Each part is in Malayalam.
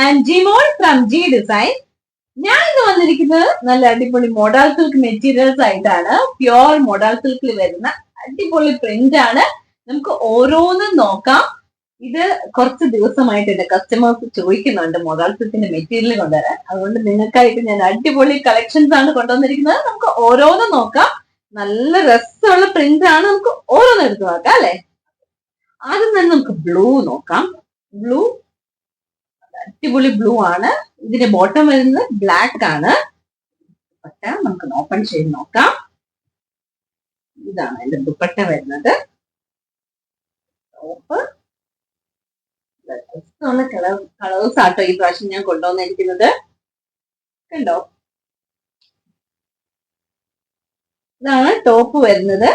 And Jimol from G design. ഞാൻ ഇന്ന് വന്നിരിക്കുന്നത് നല്ല അടിപൊളി മോഡൽ സിൽക്ക് മെറ്റീരിയൽസ് ആയിട്ടാണ്. പ്യോർ മോഡൽ സിൽക്കിൽ വരുന്ന അടിപൊളി പ്രിന്റ് ആണ്. നമുക്ക് ഓരോന്നും നോക്കാം. ഇത് കുറച്ച് ദിവസമായിട്ട് എന്റെ കസ്റ്റമേഴ്സ് ചോദിക്കുന്നുണ്ട് മോഡൽ സിൽക്കിന്റെ മെറ്റീരിയൽ കൊണ്ടുവരാൻ. അതുകൊണ്ട് നിങ്ങൾക്കായിട്ട് ഞാൻ അടിപൊളി കളക്ഷൻസ് ആണ് കൊണ്ടുവന്നിരിക്കുന്നത്. നമുക്ക് ഓരോന്നും നോക്കാം. നല്ല രസമുള്ള പ്രിന്റ് ആണ്. നമുക്ക് ഓരോന്നും എടുത്ത് നോക്കാം അല്ലെ. ആദ്യം തന്നെ നമുക്ക് ബ്ലൂ നോക്കാം. ബ്ലൂ അടിപൊളി ബ്ലൂ ആണ്. ഇതിന്റെ ബോട്ടം വരുന്നത് ബ്ലാക്ക് ആണ്. ദുപ്പട്ട നമുക്ക് ഓപ്പൺ ചെയ്ത് നോക്കാം. ഇതാണ് എന്റെ ദുപ്പട്ട വരുന്നത്. ടോപ്പ് കളേഴ്സ് ആട്ടോ ഈ പ്രാവശ്യം ഞാൻ കൊണ്ടുവന്നിരിക്കുന്നത്. കണ്ടോ, ഇതാണ് ടോപ്പ് വരുന്നത്.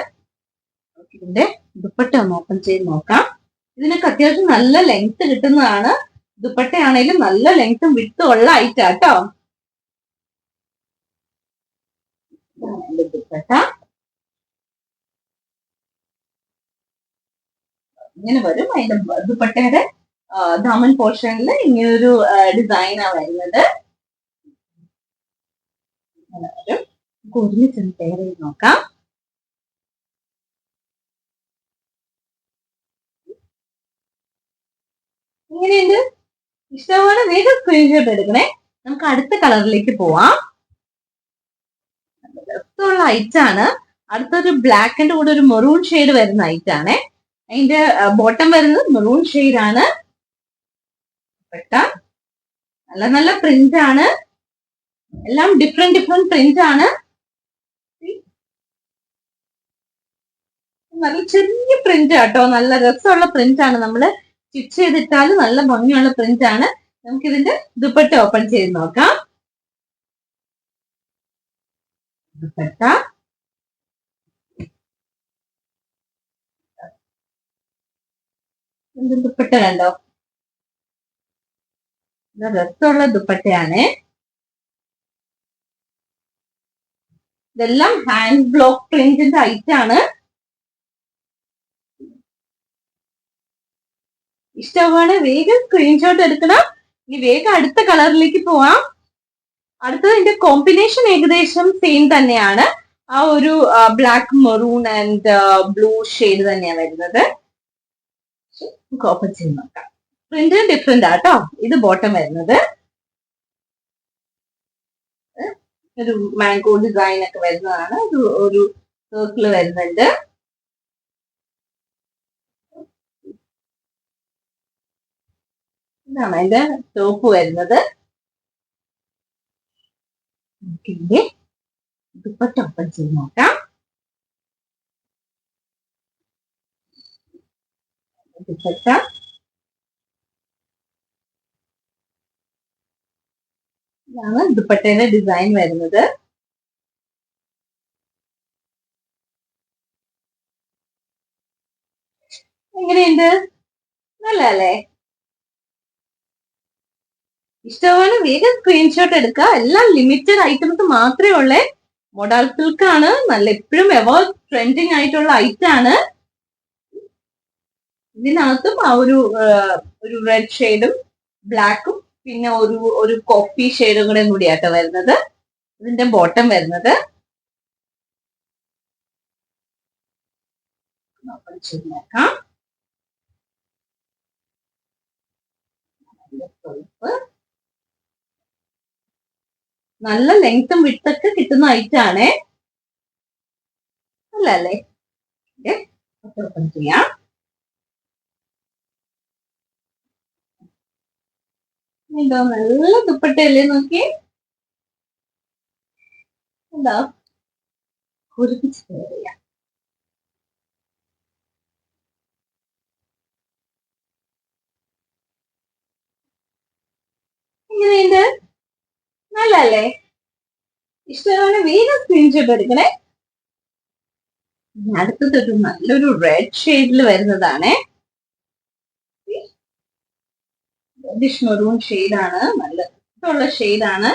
ഇതിന്റെ ദുപ്പട്ട ഒന്ന് ഓപ്പൺ ചെയ്ത് നോക്കാം. ഇതിനൊക്കെ അത്യാവശ്യം നല്ല ലെങ്ത് കിട്ടുന്നതാണ്. ദുപ്പട്ടയാണേലും നല്ല ലെങ്ത്തും വിട്ടും ഉള്ള ഐറ്റം കേട്ടോ. ദുപ്പട്ട ഇങ്ങനെ വരും. അതിന്റെ ദുപ്പട്ടയുടെ ദാമൻ പോർഷനിൽ ഇങ്ങനൊരു ഡിസൈനാ വരുന്നത്. ഒരുമിച്ച് പെയർ ചെയ്ത് നോക്കാം. ഇങ്ങനെയുണ്ട്. ഇഷ്ടമാണ് വേഗം സ്ക്രീൻഷോട്ട് എടുക്കണേ. നമുക്ക് അടുത്ത കളറിലേക്ക് പോവാം. രസമുള്ള ഐറ്റാണ്. അടുത്തൊരു ബ്ലാക്കിന്റെ കൂടെ ഒരു മെറൂൺ ഷെയ്ഡ് വരുന്ന ഐറ്റാണ്. അതിന്റെ ബോട്ടം വരുന്നത് മെറൂൺ ഷെയ്ഡ് ആണ്. നല്ല നല്ല പ്രിന്റ് ആണ്. എല്ലാം ഡിഫറെന്റ് ഡിഫറെന്റ് പ്രിന്റ് ആണ്. നല്ല ചെറിയ പ്രിന്റ് കേട്ടോ. നല്ല രസമുള്ള പ്രിന്റ് ആണ്. നമ്മള് സ്റ്റിച്ച് ചെയ്തിട്ടാലും നല്ല ഭംഗിയുള്ള പ്രിന്റ് ആണ്. നമുക്ക് ഇതിന്റെ ദുപ്പട്ട ഓപ്പൺ ചെയ്ത് നോക്കാം. ദുപ്പട്ട ദുപ്പട്ട കണ്ടോ, രസമുള്ള ദുപ്പട്ടയാണ്. ഇതെല്ലാം ഹാൻഡ് ബ്ലോക്ക് പ്രിന്റിന്റെ ഐറ്റാണ്. ഇഷ്ടമാണ് വേഗം സ്ക്രീൻഷോട്ട് എടുക്കണം. ഇനി വേഗം അടുത്ത കളറിലേക്ക് പോവാം. അടുത്തത് ഇതിന്റെ കോമ്പിനേഷൻ ഏകദേശം സെയിം തന്നെയാണ്. ആ ഒരു black maroon and blue shade തന്നെയാണ് വരുന്നത്. ഓപ്പൺ ചെയ്ത് നോക്കാം. പ്രിന്റ് ഡിഫറെന്റ് ആട്ടോ. ഇത് ബോട്ടം വരുന്നത് ഒരു മാംഗോ ഡിസൈൻ ഒക്കെ വരുന്നതാണ്. ഒരു സർക്കിൾ വരുന്നുണ്ട്. ഇതാണ് അതിന്റെ ടോപ്പ് വരുന്നത്. ഇതിന്റെ ദുപ്പട്ട ഓപ്പൺ ചെയ്ത് നോക്കാം. ദുപ്പട്ട ഇതാണ് ദുപ്പട്ടയുടെ ഡിസൈൻ വരുന്നത്. എങ്ങനെയുണ്ട്? നല്ലല്ലേ? ഇഷ്ടമാണ് വേഗം സ്ക്രീൻഷോട്ട് എടുക്കുക. എല്ലാം ലിമിറ്റഡ് ഐറ്റംസ് മാത്രമേ ഉള്ളേ. മോഡൽ സിൽക്ക് ആണ്. നല്ല എപ്പോഴും എവർ ട്രെൻഡിങ് ആയിട്ടുള്ള ഐറ്റം ആണ്. ഇതിനകത്തും ആ ഒരു റെഡ് ഷെയ്ഡും ബ്ലാക്കും പിന്നെ ഒരു കോഫി ഷെയ്ഡും കൂടിയാട്ടോ വരുന്നത്. ഇതിന്റെ ബോട്ടം വരുന്നത് നോക്കാം. നല്ല ലെങ്ത്തും വിട്ടൊക്കെ കിട്ടുന്ന ഐറ്റാണ്. അല്ലേ? ഓപ്പൺ ചെയ്യാം. എന്തോ നല്ല ദുപ്പട്ടയല്ലേ, നോക്കി. എന്താ കുറിപ്പിച്ച് ചെയ്യാം. ഇങ്ങനെയുണ്ട്. നല്ലല്ലേ? ഇഷ്ടമാണ് വേഗം സ്ക്രീൻഷോട്ട് എടുക്കണേ. അടുത്തതൊരു നല്ലൊരു റെഡ് ഷെയ്ഡിൽ വരുന്നതാണ്. റെഡിഷ് മെറൂൺ ഷെയ്ഡാണ്. നല്ല ഇഷ്ടമുള്ള ഷെയ്ഡാണ്.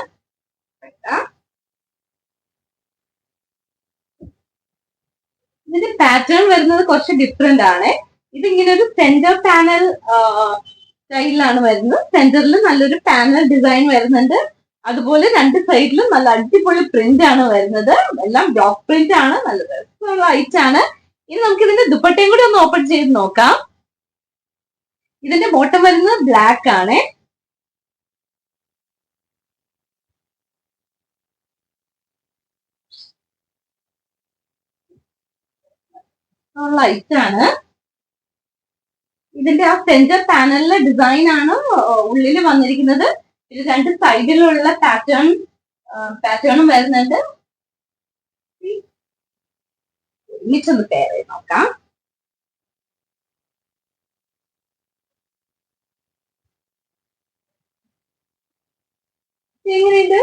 ഇതിന്റെ പാറ്റേൺ വരുന്നത് കുറച്ച് ഡിഫറെന്റ് ആണ്. ഇതിങ്ങനെ ഒരു സെന്റർ പാനൽ സ്റ്റൈലിലാണ് വരുന്നത്. സെന്ററിൽ നല്ലൊരു പാനൽ ഡിസൈൻ വരുന്നുണ്ട്. അതുപോലെ രണ്ട് സൈഡിലും നല്ല അടിപൊളി പ്രിന്റ് ആണ് വരുന്നത്. എല്ലാം ബ്ലോക്ക് പ്രിന്റ് ആണ്. നല്ല രസമുള്ള ഐറ്റം ആണ്. ഇനി നമുക്ക് ഇതിന്റെ ദുപ്പട്ടയും കൂടി ഒന്ന് ഓപ്പൺ ചെയ്ത് നോക്കാം. ഇതിന്റെ ബോട്ടം വരുന്നത് ബ്ലാക്ക് ആണ്. ഐറ്റം ആണ്. ഇതിന്റെ ആ സെന്റർ പാനലിലെ ഡിസൈൻ ആണ് ഉള്ളിൽ വന്നിരിക്കുന്നത്. ഇത് രണ്ട് സൈഡിലുള്ള പാറ്റേണും വരുന്നുണ്ട്. ഒരുമിച്ചൊന്ന് പെയർ ചെയ്ത് നോക്കാം. എങ്ങനെയുണ്ട്?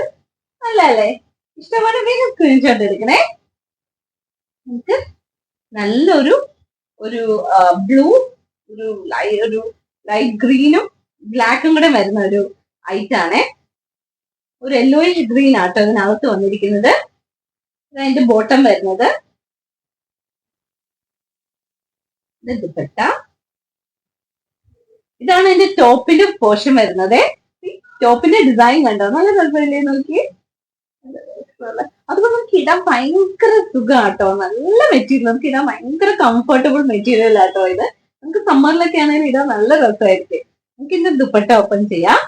നല്ല അല്ലേ? ഇഷ്ടപ്പെടുമെങ്കിൽ സ്ക്രീൻഷോട്ട് എടുക്കണേ. നമുക്ക് നല്ലൊരു ബ്ലൂ, ഒരു ലൈറ്റ് ഗ്രീനും ബ്ലാക്കും കൂടെ വരുന്ന ഒരു ഐറ്റം ആണ്. ഒരു യെല്ലോയിഷ് ഗ്രീൻ ആട്ടോ ഇതിനകത്ത് വന്നിരിക്കുന്നത്. അതിന്റെ ബോട്ടം വരുന്നത്. ദുപ്പട്ട. ഇതാണ് അതിന്റെ ടോപ്പിന്റെ പോർഷൻ വരുന്നത്. ടോപ്പിന്റെ ഡിസൈൻ കണ്ടോ? നല്ല രസമല്ലേ നോക്കി. അതുപോലെ നമുക്ക് ഇടാൻ ഭയങ്കര സുഖാട്ടോ. നല്ല മെറ്റീരിയൽ, നമുക്ക് ഇടാൻ ഭയങ്കര കംഫർട്ടബിൾ മെറ്റീരിയൽ ആട്ടോ ഇത്. നമുക്ക് സമ്മറിലൊക്കെ ആണെങ്കിൽ ഇടാൻ നല്ല രസമായിരിക്കും. നമുക്ക് ഇതിന്റെ ദുപ്പട്ട ഓപ്പൺ ചെയ്യാം.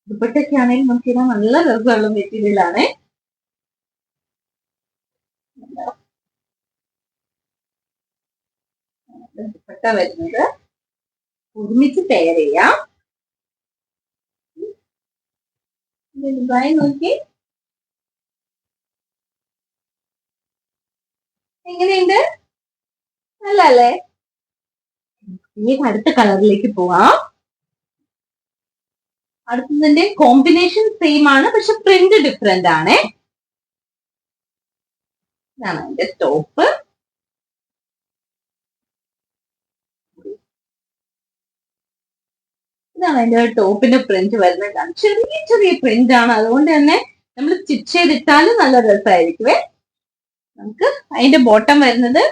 ദുപ്പട്ടൊക്കെ ആണെങ്കിൽ നമുക്ക് ഇടാൻ നല്ല രസമുള്ള മെറ്റീരിയൽ ആണ്. ദുപ്പട്ട വരുന്നത് ഒരുമിച്ച് പെയർ ചെയ്യാം. ഡിസൈൻ നോക്കി. എങ്ങനെയുണ്ട്? നല്ല അല്ലേ? ഇനി അടുത്ത കളറിലേക്ക് പോവാം. അടുത്തതിന്റെ കോമ്പിനേഷൻ സെയിം ആണ്, പക്ഷെ പ്രിന്റ് ഡിഫറെന്റ് ആണ്. ഇതാണ് അതിന്റെ ടോപ്പ്. ഇതാണ് അതിന്റെ ടോപ്പിന്റെ പ്രിന്റ് വരുന്നത്. ചെറിയ ചെറിയ പ്രിന്റ് ആണ്. അതുകൊണ്ട് തന്നെ നമ്മൾ സ്റ്റിച്ച് ചെയ്തിട്ടാലും നല്ല രസമായിരിക്കുവേ. നമുക്ക് അതിന്റെ ബോട്ടം വരുന്നത്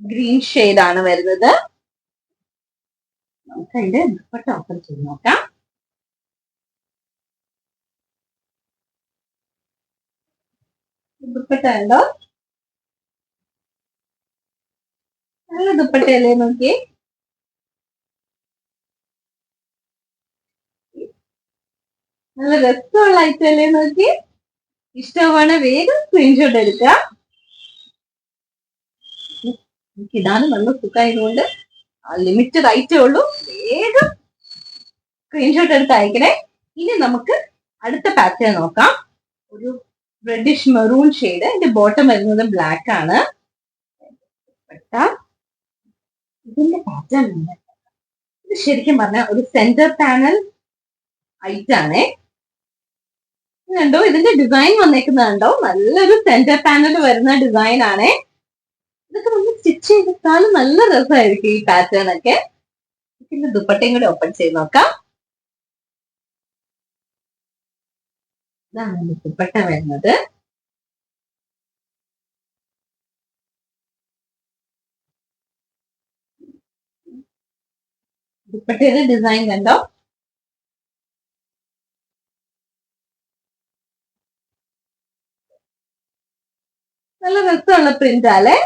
ഗ്രീൻ ഷെയ്ഡ് ആണ് വരുന്നത്. നമുക്ക് അതിന്റെ ദുപ്പട്ട ഓപ്പൺ ചെയ്ത് നോക്കാം. ദുപ്പട്ട ഉണ്ടോ? നല്ല ദുപ്പട്ടയല്ലേ നോക്കി. നല്ല രസമുള്ള ഐറ്റം അല്ലേ നോക്കി. ഇഷ്ടമാണ് വേഗം സ്ക്രീൻഷോട്ട് എടുക്കുക. ഇതാണ് നല്ല സുഖമായതുകൊണ്ട് ലിമിറ്റഡ് ഐറ്റേ ഉള്ളൂ. വേഗം സ്ക്രീൻഷോട്ട് എടുത്ത് അയക്കണേ. ഇനി നമുക്ക് അടുത്ത പാറ്റേൺ നോക്കാം. ഒരു റെഡിഷ് മെറൂൺ ഷെയ്ഡ്. അതിന്റെ ബോട്ടം വരുന്നത് ബ്ലാക്ക് ആണ്. ഇതിന്റെ പാറ്റേൺ ഉണ്ട്. ഇത് ശരിക്കും പറഞ്ഞാൽ ഒരു സെന്റർ പാനൽ ഐറ്റം ആണേ. കണ്ടോ? ഇതിന്റെ ഡിസൈൻ വന്നേക്കുന്നത് കണ്ടോ? നല്ലൊരു സെന്റർ പാനൽ വരുന്ന ഡിസൈൻ ആണ്. ഇതൊക്കെ നമ്മൾ സ്റ്റിച്ച് ചെയ്തിട്ടാലും നല്ല രസമായിരിക്കും ഈ പാറ്റേൺ ഒക്കെ. പിന്നെ ദുപ്പട്ടയും കൂടെ ഓപ്പൺ ചെയ്ത് നോക്കാം. ഇതാണ് ദുപ്പട്ട വരുന്നത്. ദുപ്പട്ടയുടെ ഡിസൈൻ കണ്ടോ? നല്ല രസമുള്ള പ്രിന്റ് അല്ലേ?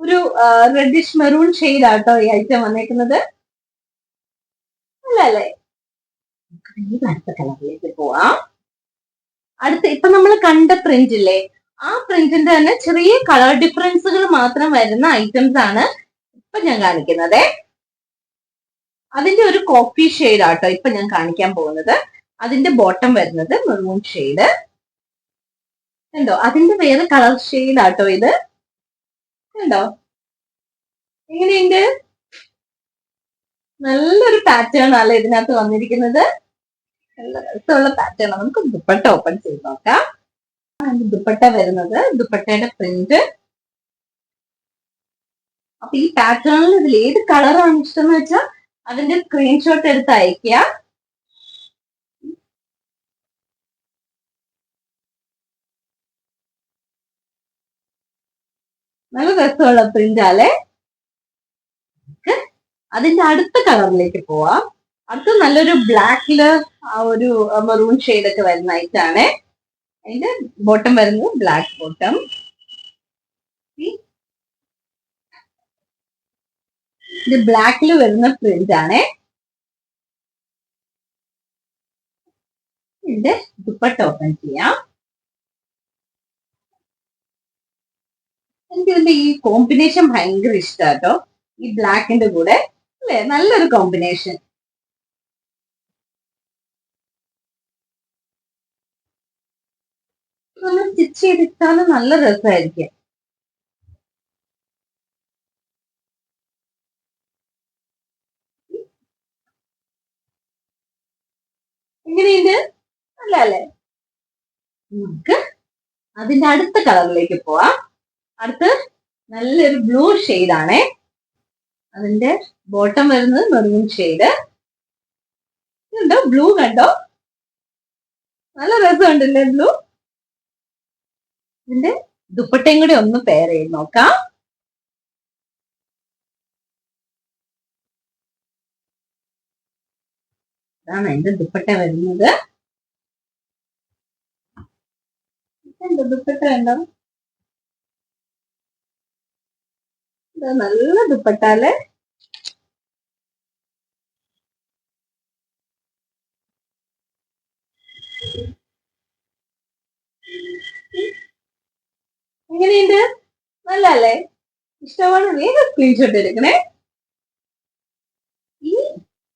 ഒരു റെഡിഷ് മെറൂൺ ഷെയ്ഡ് ആട്ടോ ഈ ഐറ്റം വന്നേക്കുന്നത്. അല്ലേ? അടുത്ത കളറിലേക്ക് പോവാം. അടുത്ത ഇപ്പൊ നമ്മൾ കണ്ട പ്രിന്റ് ഇല്ലേ, ആ പ്രിന്റിന്റെ തന്നെ ചെറിയ കളർ ഡിഫറൻസുകൾ മാത്രം വരുന്ന ഐറ്റംസ് ആണ് ഇപ്പൊ ഞാൻ കാണിക്കുന്നത്. അതിന്റെ ഒരു കോഫി ഷെയ്ഡ് ആട്ടോ ഇപ്പൊ ഞാൻ കാണിക്കാൻ പോകുന്നത്. അതിന്റെ ബോട്ടം വരുന്നത് മെറൂൺ ഷെയ്ഡ്. കണ്ടോ? അതിന്റെ വേറെ കളർ ഷെയ്ഡ് ആട്ടോ ഇത്. കണ്ടോ? എങ്ങനെയുണ്ട്? നല്ലൊരു പാറ്റേൺ അല്ലേ ഇതിനകത്ത് വന്നിരിക്കുന്നത്. നല്ല രസമുള്ള പാറ്റേൺ. നമുക്ക് ദുപ്പട്ട ഓപ്പൺ ചെയ്ത് നോക്കാം. ദുപ്പട്ട വരുന്നത്, ദുപ്പട്ടയുടെ പ്രിന്റ്. അപ്പൊ ഈ പാറ്റേണിൽ ഇതിൽ ഏത് കളറാണ് ഇഷ്ടം എന്ന് വെച്ചാൽ അതിന്റെ സ്ക്രീൻഷോട്ട് എടുത്ത് അയക്കുക. നല്ല രസമുള്ള പ്രിന്റ് അല്ലേ? അതിന്റെ അടുത്ത കളറിലേക്ക് പോവാം. അടുത്ത നല്ലൊരു ബ്ലാക്കില് ആ ഒരു മെറൂൺ ഷെയ്ഡ് ഒക്കെ വരുന്ന ഐറ്റാണ്. അതിന്റെ ബോട്ടം വരുന്നത് ബ്ലാക്ക് ബോട്ടം. ഇത് ബ്ലാക്കിൽ വരുന്ന പ്രിന്റ് ആണ്. ഇതിന്റെ ദുപ്പട്ട ഓപ്പൺ ചെയ്യാം. എനിക്ക് ഇതിന്റെ ഈ കോമ്പിനേഷൻ ഭയങ്കര ഇഷ്ടാട്ടോ. ഈ ബ്ലാക്കിന്റെ കൂടെ അല്ലെ, നല്ലൊരു കോമ്പിനേഷൻ. നമ്മൾ സ്റ്റിച്ച് ചെയ്തിട്ടാലും നല്ല രസമായിരിക്കും. എങ്ങനെയുണ്ട്? അല്ല അല്ലേ? നമുക്ക് അതിന്റെ അടുത്ത കളറിലേക്ക് പോവാം. അടുത്ത് നല്ലൊരു ബ്ലൂ ഷെയ്ഡ് ആണേ. അതിന്റെ ബോട്ടം വരുന്നത് മെറൂൺ ഷെയ്ഡ്. ഇതുണ്ടോ ബ്ലൂ? കണ്ടോ, നല്ല രസമുണ്ടല്ലേ ബ്ലൂ. ഇതിന്റെ ദുപ്പട്ടയും കൂടി ഒന്ന് പെയർ ചെയ്ത് നോക്കാം. ഇതാണ് അതിന്റെ ദുപ്പട്ട വരുന്നത്. ദുപ്പട്ട ഉണ്ടോ? നല്ല ദുപ്പട്ടാല്. എങ്ങനെയുണ്ട്? നല്ല അല്ലേ? ഇഷ്ടമാണ്? വേഗം സ്ക്രീൻഷോട്ട് എടുക്കണേ. ഈ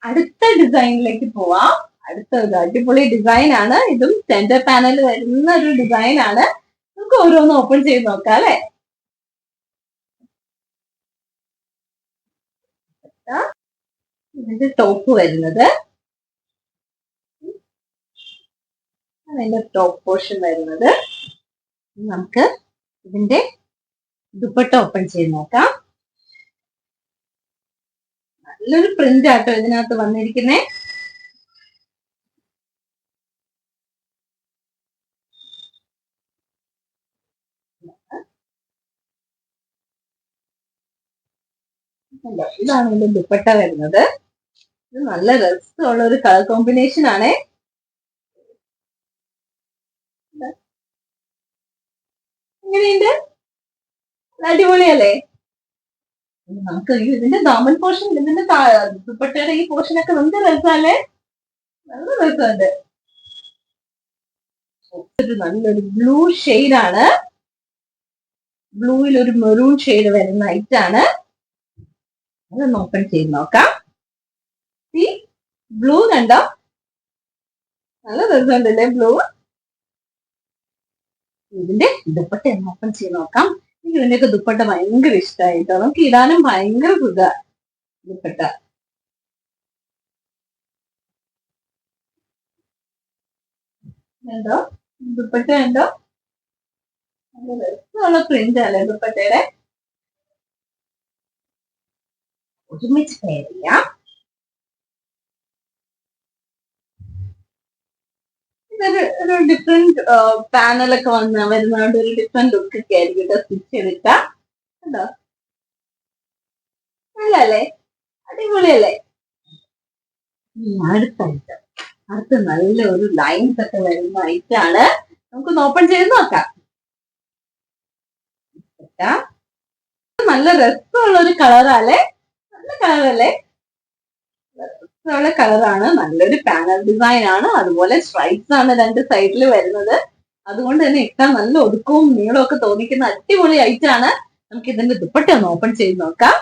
അടുത്ത ഡിസൈനിലേക്ക് പോവാം. അടുത്ത ഒരു അടിപൊളി ഡിസൈൻ ആണ്. ഇതും സെന്റർ പാനൽ വരുന്ന ഒരു ഡിസൈൻ ആണ്. നമുക്ക് ഓരോന്ന് ഓപ്പൺ ചെയ്ത് നോക്കാം അല്ലെ. ഇതിന്റെ ടോപ്പ് വരുന്നത്, അതിന്റെ ടോപ്പ് പോർഷൻ വരുന്നത്. നമുക്ക് ഇതിന്റെ ദുപ്പട്ട ഓപ്പൺ ചെയ്ത് നോക്കാം. നല്ലൊരു പ്രിന്റ് ആട്ടോ ഇതിനകത്ത് വന്നിരിക്കുന്നേ. ഇതാണ് ഇതിന്റെ ദുപ്പട്ട വരുന്നത്. ഇത് നല്ല രസമുള്ള ഒരു കളർ കോമ്പിനേഷൻ ആണ്. എങ്ങനെയുണ്ട്? അടിപൊളിയല്ലേ? നമുക്ക് ഇതിന്റെ ദാമൻ പോർഷൻ, ഇതിന്റെ ദുപ്പട്ടയുടെ ഈ പോർഷൻ ഒക്കെ എന്ത് രസമല്ലേ? നല്ല രസമുണ്ട്. നല്ലൊരു ബ്ലൂ ഷെയ്ഡ് ആണ്. ബ്ലൂവിൽ ഒരു മെറൂൺ ഷെയ്ഡ് വരുന്ന ഐറ്റാണ്. അതൊന്ന് ഓപ്പൺ ചെയ്ത് നോക്കാം. ഈ ബ്ലൂ കണ്ടോ? നല്ല രസമുണ്ടല്ലേ ബ്ലൂ. ഇതിന്റെ ദുപ്പട്ട ഒന്ന് ഓപ്പൺ ചെയ്ത് നോക്കാം. എനിക്ക് ഇതിന്റെയൊക്കെ ദുപ്പട്ട ഭയങ്കര ഇഷ്ടമായിട്ടോ. നമുക്ക് ഇടാനും ഭയങ്കര സുഖ ദുപ്പട്ട. എന്തോ ദുപ്പട്ട ഉണ്ടോ? നല്ല രസമുള്ള പ്രിന്റ് അല്ലേ ദുപ്പട്ടയുടെ. ഒരുമിച്ച് പെയർ ചെയ്യാം. ഇതൊരു ഡിഫറെന്റ് പാനലൊക്കെ വരുന്നതുകൊണ്ട് ഒരു ഡിഫറെന്റ് ലുക്ക് ഒക്കെ ആയിരിക്കും സ്റ്റിച്ച് ചെയ്തിട്ടാ. കണ്ടോ? നല്ലല്ലേ? അടിപൊളിയല്ലേ? അടുത്തായിട്ട് അടുത്ത നല്ല ഒരു ലൈൻസ് ഒക്കെ വരുന്ന ഐറ്റാണ്. നമുക്കൊന്ന് ഓപ്പൺ ചെയ്ത് നോക്കാം. നല്ല രസമുള്ള ഒരു കളറല്ലേ? നല്ല കളറല്ലേ? രസമുള്ള കളറാണ്. നല്ലൊരു പാനൽ ഡിസൈൻ ആണ്. അതുപോലെ സ്ട്രൈപ്സ് ആണ് രണ്ട് സൈഡിൽ വരുന്നത്. അതുകൊണ്ട് തന്നെ ഇട്ടാൽ നല്ല ഒതുക്കവും നീളവും ഒക്കെ തോന്നിക്കുന്ന അടിപൊളി ഐറ്റാണ്. നമുക്ക് ഇതിന്റെ ദുപ്പട്ട ഒന്ന് ഓപ്പൺ ചെയ്ത് നോക്കാം.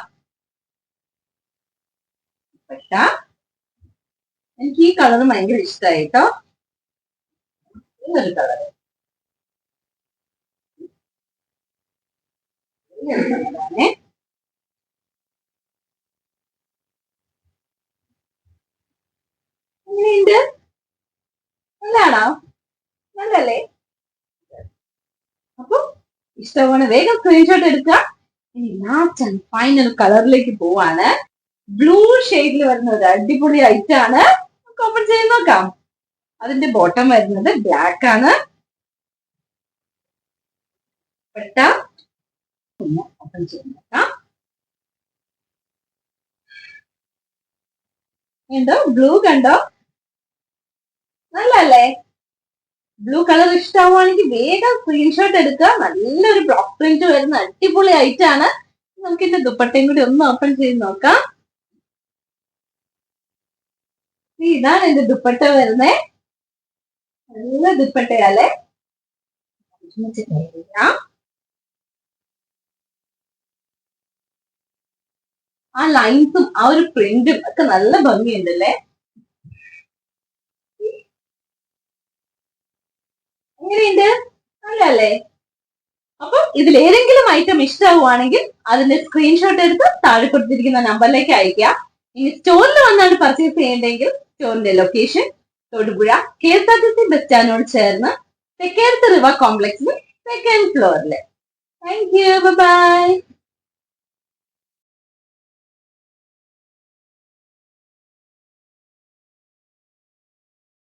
എനിക്ക് ഈ കളർ ഭയങ്കര ഇഷ്ടമായി കേട്ടോ. ഇതൊരു കളർ കളറാണേ. എങ്ങനെയുണ്ട്? നല്ലതാണോ? നല്ലല്ലേ? അപ്പൊ ഇഷ്ടമാണ് വേഗം സ്ക്രീൻഷോട്ട് എടുക്കുക. ഇനി ലാസ്റ്റ് ആൻഡ് ഫൈനൽ കളറിലേക്ക് പോവാണ്. ബ്ലൂ ഷെയ്ഡിൽ വരുന്ന ഒരു അടിപൊളി ഐറ്റാണ്. നമുക്ക് ഓപ്പൺ ചെയ്ത് നോക്കാം. അതിന്റെ ബോട്ടം വരുന്നത് ബ്ലാക്ക് ആണ്. ഓപ്പൺ ചെയ്ത് നോക്കാം. ഉണ്ടോ ബ്ലൂ കണ്ടോ? നല്ലല്ലേ? ബ്ലൂ കളർ ഇഷ്ടമാവുകയാണെങ്കിൽ വേഗം സ്ക്രീൻഷോട്ട് എടുക്കുക. നല്ലൊരു ബ്ലോക്ക് പ്രിന്റ് വരുന്ന അടിപൊളി ഐറ്റാണ്. നമുക്ക് ഇതിന്റെ ദുപ്പട്ടയും കൂടി ഒന്ന് ഓപ്പൺ ചെയ്ത് നോക്കാം. ഇതാണ് എന്റെ ദുപ്പട്ട വരുന്നേ. നല്ല ദുപ്പട്ടയല്ലേ? ആ ലൈൻസും ആ ഒരു പ്രിന്റും ഒക്കെ നല്ല ഭംഗിയുണ്ടല്ലേ? എങ്ങനെയുണ്ട്? നല്ലല്ലേ? അപ്പൊ ഇതിൽ ഏതെങ്കിലും ഐറ്റം ഇഷ്ടമാവുകയാണെങ്കിൽ അതിന്റെ സ്ക്രീൻഷോട്ട് എടുത്ത് താഴെ കൊടുത്തിരിക്കുന്ന നമ്പറിലേക്ക് അയക്കാം. ഇനി സ്റ്റോറിൽ വന്നാണ് പർച്ചേസ് ചെയ്യേണ്ടെങ്കിൽ സ്റ്റോറിന്റെ ലൊക്കേഷൻ തൊടുപുഴ KSRTC ബസ് സ്റ്റാൻഡിനോട് ചേർന്ന് തെക്കേടത്ത് റിവ കോംപ്ലക്സിൽ സെക്കൻഡ് ഫ്ലോറിൽ. Thank you. ബൈ.